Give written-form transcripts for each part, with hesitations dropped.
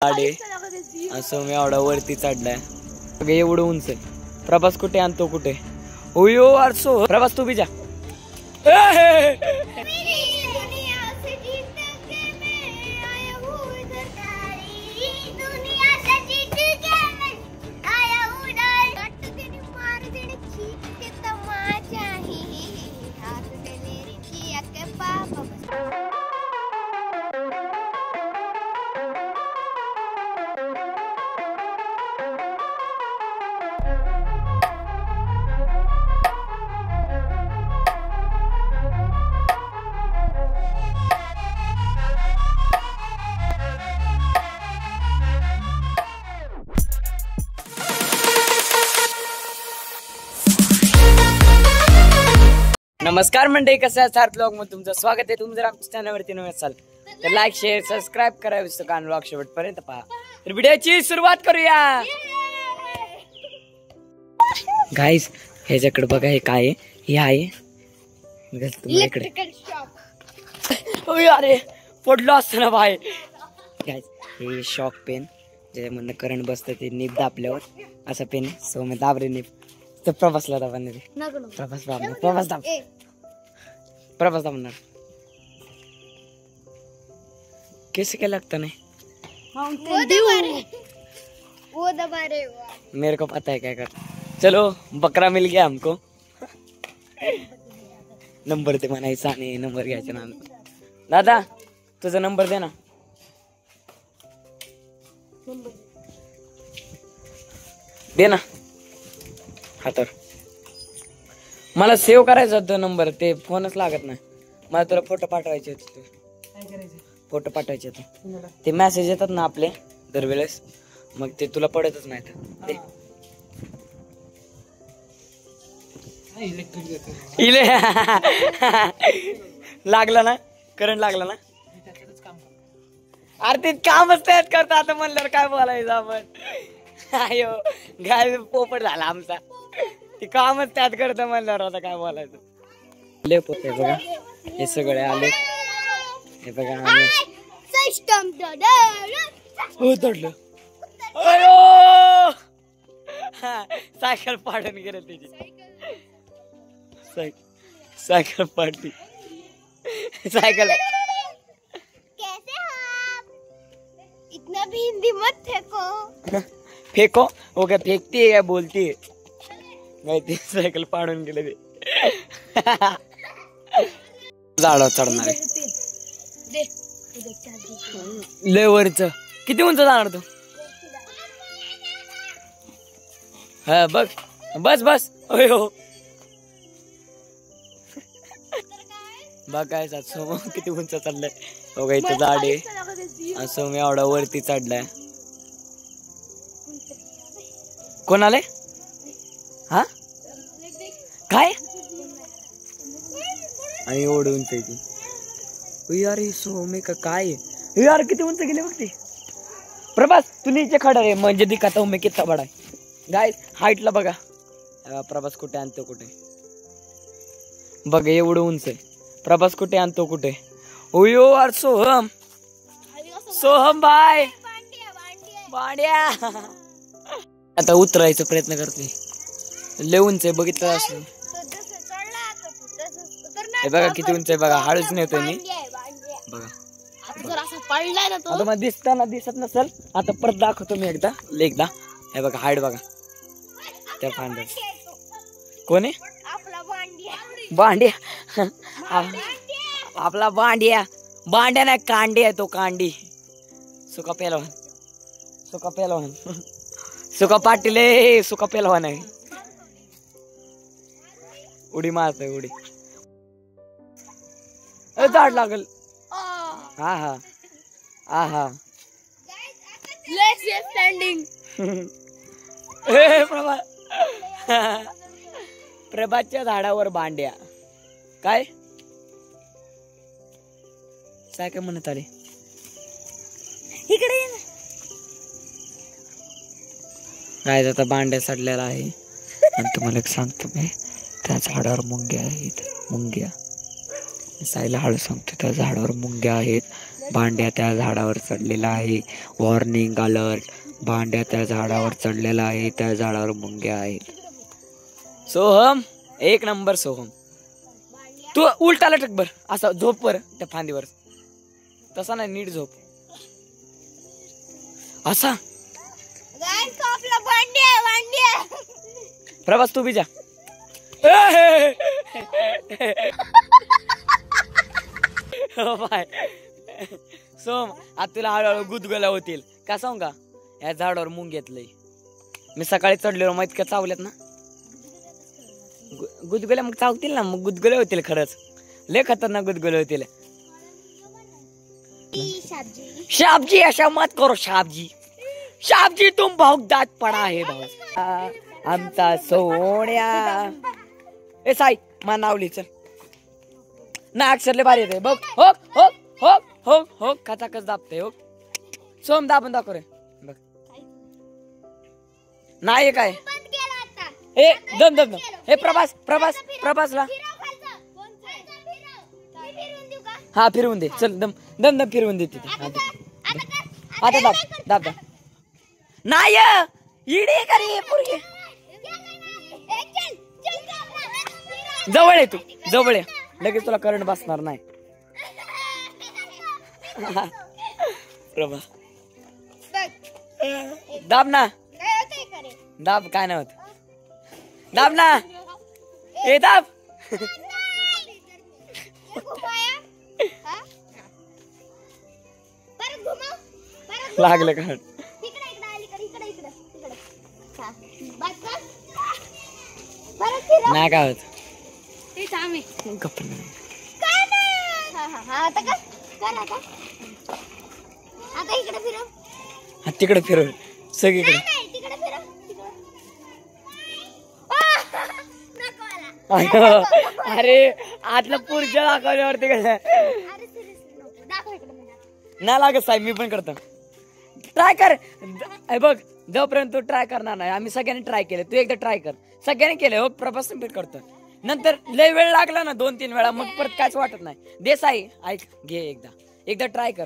गाडी असं मी एवढा वरती चढलाय एवढं उंच आहे। प्रभास कुठे आणि तो कुठे? ओयो आरसो प्रभास तू बी जा। नमस्कार मंडळी, कसं आहे सार्थ ब्लॉग मध्ये तुमचं स्वागत आहे। तुम्ही जर आमच्या चॅनलवरती नवीन असाल तर लाईक शेअर सबस्क्राईब करा, विसरू ब्लॉग शेवटपर्यंत पहा। तर व्हिडिओची सुरुवात करूया। गाईस ह्याच्याकडे बघा, हे काय आहे? हे आहे इलेक्ट्रिकल शॉप। अरे पडलो असतं ना बाय। गाईस हे शॉक पेन ज्याच्यामधनं करंट बसतं ते निप दाबल्यावर असं पेन आहे। सो मी दाबरे निप तर प्रभासला दाबणार आहे। प्रभास दाबणार कैसे क्या लगता नहीं? वो दबा रहे मेरे को पता है क्या कर। चलो बकरा मिल गया हमको। नंबर ते म्हणायचा आणि नंबर घ्यायचा ना। दादा तुझा नंबर दे ना। दे ना हातावर। मला सेव्ह करायचा होता नंबर, ते फोनच लागत नाही मला। तुला फोटो पाठवायचे होते। फोटो पाठवायचे होते, ते मेसेज येतात ना आपले दरवेळेस, मग ते तुला पडतच नाहीत। लागला ना करंट, लागला ना। अरे ते कामच त्यात करता आता म्हणल्यावर काय बोलायचं आपण। अयो गाय पोपट झाला आमचा, ते कामच त्यात करत म्हणल्यावर आता काय बोलायचं। लेप होते बघा, हे सगळे आले हे बघा। हो तडलं, अयो सायकल पाडून गेलं त्याची। सायकल पाडली, सायकल। इतना भी हिंदी मत फेंको। फेको हो क्या? फेकती है या बोलती है? नाही ते सायकल पाडून गेले ते। झाडावर चढणार आहे लय वरच। किती उंच जाणार तू? हा बघ, बस बस। हो बघ काय असं किती उंच चढलंय बघा। इथं झाड आहे असं मी एवढा वरती चढलाय। कोण आले? हा काय? आणि एवढं उंच आहे ती यार। सोमे का काय यार, किती उंच गेले बघ ते। प्रभास तू नीचे खडा रे, म्हणजे दिखाता हूं मैं कितना बड़ा है। गाइस हाईटला बघा, प्रभास कुठे आणि तो कुठे बघ, एवढं उंच आहे। प्रभास कुठे आणि तो कुठे? ओयो यार सोहम, सोहम भाई बांड्या। आता उतरायचा प्रयत्न करते, लय उंच आहे बघितलं असं। हे बघा किती उंच आहे बघा, हळूच नेतोय मी बघा। आता मला दिसताना दिसत नसेल, आता परत दाखवतो मी एकदा। हे बघा हाईट बघा त्या पांढऱ्या। कोण आहे? बांड्या। आपला बांड्या। बांड्या नाही कांडी आहे तो, कांडी। सुका पेलवान, सुका पेलवान, सुका पाटील आहे, सुका पेलवान आहे। उडी मारतोय उडी। झाड लागल। हा हा हा हा स्टँडिंग। प्रभातच्या झाडावर बांड्या। काय काय काय म्हणत आले इकडे? काय आता बांड्या सडलेला आहे आणि तुम्हाला एक सांगतो मी, त्या झाडावर मुंग्या आहेत। मुंग्या सायला हळू सांगतो, त्या झाडावर मुंग्या आहेत भांड्या त्या झाडावर चढलेला आहे. वॉर्निंग अलर्ट, भांड्या त्या झाडावर चढलेला आहे, त्या झाडावर मुंग्या आहेत. सोहम, एक नंबर सोहम. तू उलटा लटक बर, असा झोप बर त्या फांदीवर. तसा नाही, नीट झोप असा. प्रभास तू बी जा. सोम, आता तुला हळूहळू गुदगुल्या होतील का सांग का. या झाडावर मुंग घेतलंय मी. सकाळी चढलेलो मग इतक्या चावल्यात ना. गुदगुल्या मग चावतील ना, मग गुदगुल्या होतील. खरंच लय खतरनाक गुदगुल्या होतील. शाबजी अशा मत करो शाबजी. शाबजी तुम बहुत दात पडा आहे भाऊ आमचा सोन्या. ए साई मा नावली चल ना. अक्षरले भारी येते बघ. हो हो हो हो हो कचाकच दाबते. हो सोम दाबून दाखव रे बघ. नाही काय ए दम दम दम. हे प्रभास प्रभास प्रभासला हा फिरवून दे. चल दम दम दम फिरवून दे तिथे. आता दाब दाब दाब. नाही इडे करे पोरगे. जवळ आहे तू, जवळ आहे. लगेच तुला करंट बसणार नाही. प्रभा दाब ना. दाब काय नाही होत. दाब ना. ए दाब. लागलं का. नाही काय होत. तिकडे फिरव सगळीकडे. अरे आतलं पुढच्या दाखवल्यावरती नाही लागत साहेब. मी पण करतो. ट्राय कर. बघ जोपर्यंत तू ट्राय करणार नाही, आम्ही सगळ्यांनी ट्राय केले. तू एकदा ट्राय कर. सगळ्यांनी केले हो. प्रभास पण करतो. नंतर लय वेळ लागला ना 2-3 वेळा, मग परत कायच वाटत नाही. देसाई ऐक घे एकदा. एकदा ट्राय कर.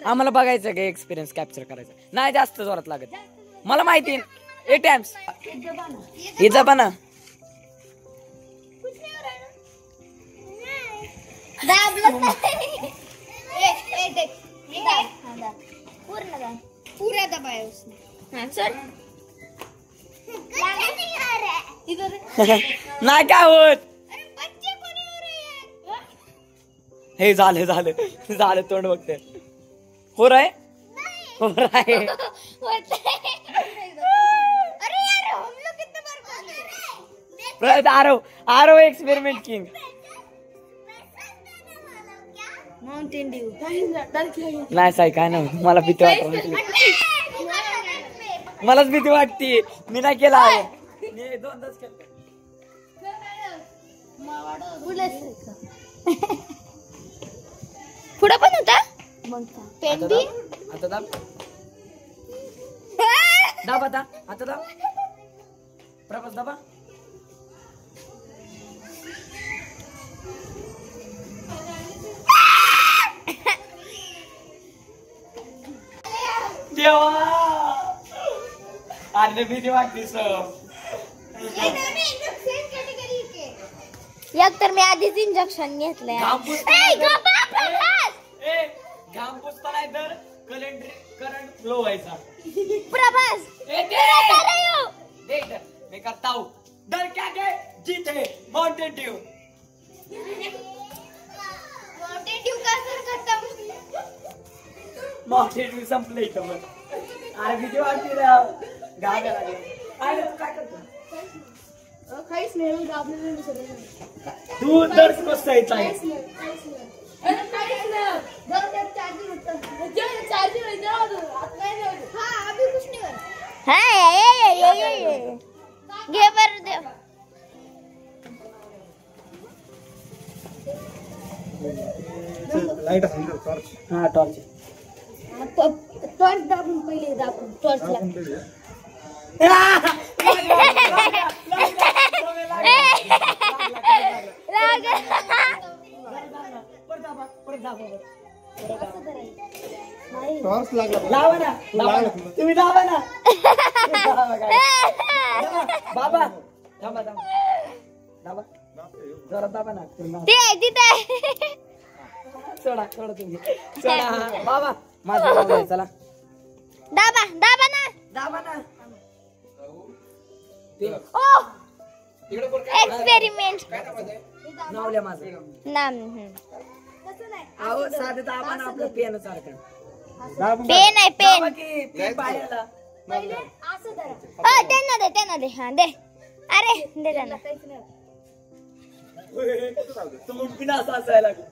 आम्हाला बघायचं का एक्सपिरियन्स कॅप्चर करायचा. नाही जास्त जोरात लागत. मला माहिती 8 टाइम्स. हे जबाना पूरा दबाया उसने. हाँ चल. नाही काय होत. हे झालं झालं झालं. तोंड बघते. हो राय हो राय. Aarav Aarav experiment king. Mountain Dew. नाही साई काय नाही. मला भीती वाटत. मलाच भीती वाटते. मी नाही केला आहे. मी 2 केलं. पुढं पण होता पेन बी. आता दाब दाब. आता दाब. प्रभास दाबा. देवा अरे भीती वाटते सर. एक तर मी आधीच इंजेक्शन घेतलंय. घाम पुसता नाही तर करंट फ्लो व्हायचा. प्रभास देख मैं करता हूँ. डर क्या के जीते. Mountain Dew. माउंटेन ड्यू का असर करता. माउंटेन ड्यू संपलं इथं. मग अरे भीती वाटते ना. गाड्या लागल्या. अरे तू काय करतो. काहीच नाही. तू दर कोसायचा आहे. घे बर देव. लाईट असेल टॉर्च. हा टॉर्च. टॉर्च दाबून पहिले दाबून टॉर्च ला. लावा ना तुम्ही लावा ना बाबा थांबा थांबा दाबा जरा दाबा ना ते तिथे सोडा सोडा तुम्ही सोडा बाबा माझं नाव आहे, चला दाबा दाबा ना दाबा ना ओ एक्सपेरिमेंट नावल्या माझं नाम अहो साधं दाबा ना आपलं पेन सारखं पेन आहे पेन दाबा की पेन पायाला त्यांना दे हा दे अरे दे त्यांना तुम्ही बिना असं असायला लागलं.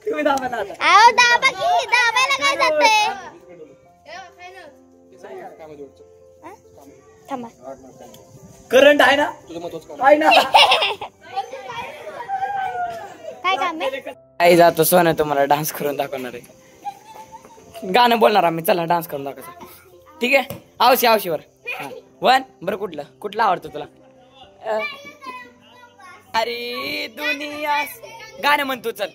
तुम्ही दाबा ना आता आओ दाबा की दाबायला काय जातंय थांबा करंट आहे ना आहे ना काय काम आहे आई जातो सोनं तुम्हाला डान्स करून दाखवणार आहे गाणं बोलणार आम्ही चला डान्स करून दाखवतो ठीक आहे आवशी आवशीवर वन बरं कुठलं आवडतं तुला अरे दुनिया गाणं म्हणतो चल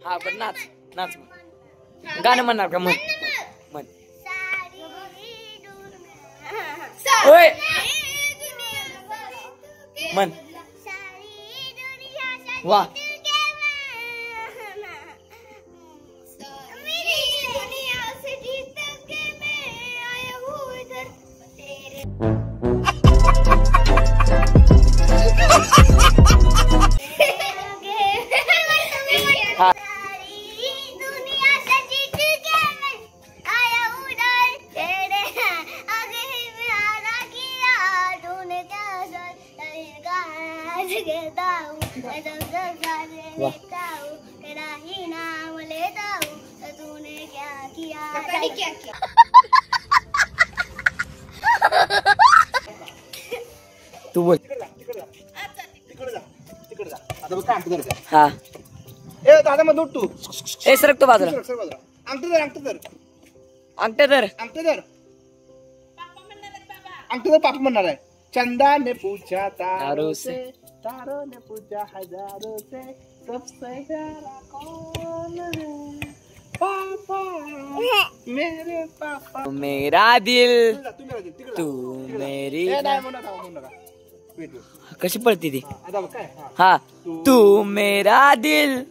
हा बरं नाच नाच मग गाणं म्हणणार का म्हण ओय म्हण वा तू बोल हा ए दादा मग उठ तू ए सरक तो बाजूला अंगठी धर अंगठे धर पापा म्हणणार आहे चंदा ने पूछा तारों से तारों ने पूछा हजारों से सबसे प्यारा कौन है पापा मेरे पापा मेरा दिल तू तू मेरी म्हणू नका कशी पडती ती आता बघ काय हा तू मेरा दिल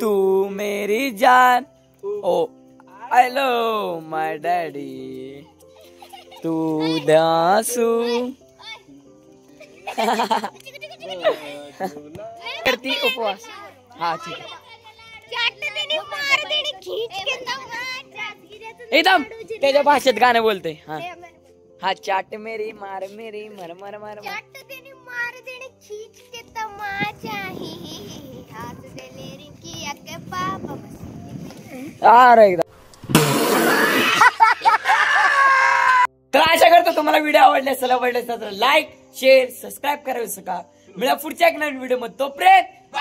तू मेरी जान ओ आई लव माय डॅडी तू दासू करती उपवास हा ठीक आहे एकदम त्याच्या भाषेत गाणं बोलते हा हा चाट मेरी मार मेरी मर मर मर अरे एकदा तर आशा करतो तुम्हाला व्हिडिओ आवडले असेल तर लाईक शेअर सबस्क्राईब करायला विसरू नका मिळा पुढच्या एक नवीन व्हिडिओ मध्ये तोपर्यंत